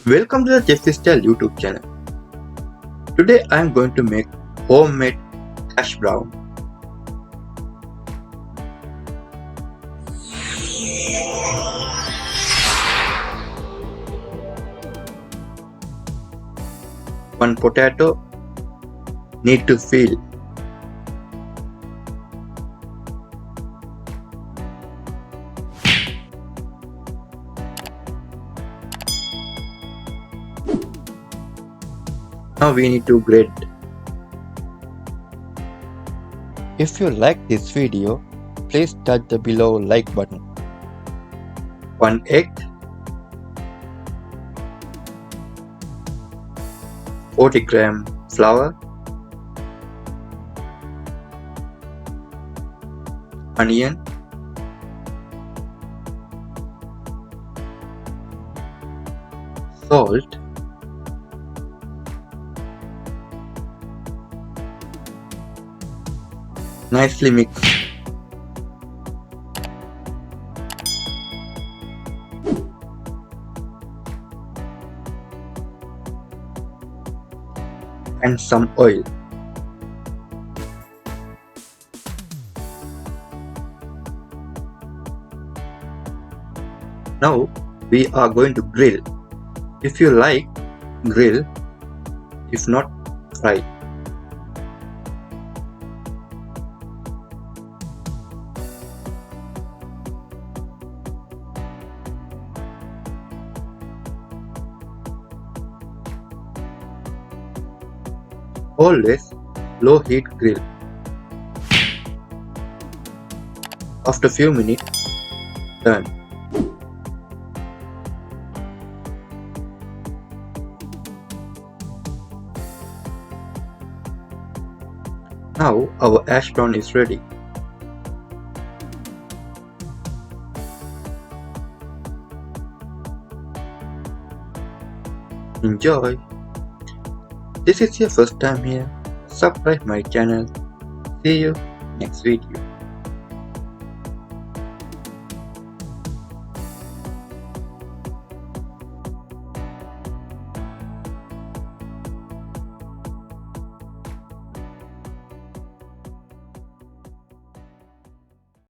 Welcome to the Jeffy Style YouTube channel. Today I am going to make homemade hash brown. One potato need to peel. Now we need to grate. If you like this video, please touch the below like button. 1 egg, 40 g flour, onion, salt, nicely mix. And some oil. Now we are going to grill. If you like, grill. If not, fry. Always low heat grill. After few minutes, turn. Now our hash brown is ready. Enjoy! This is your first time here, subscribe my channel. See you next video.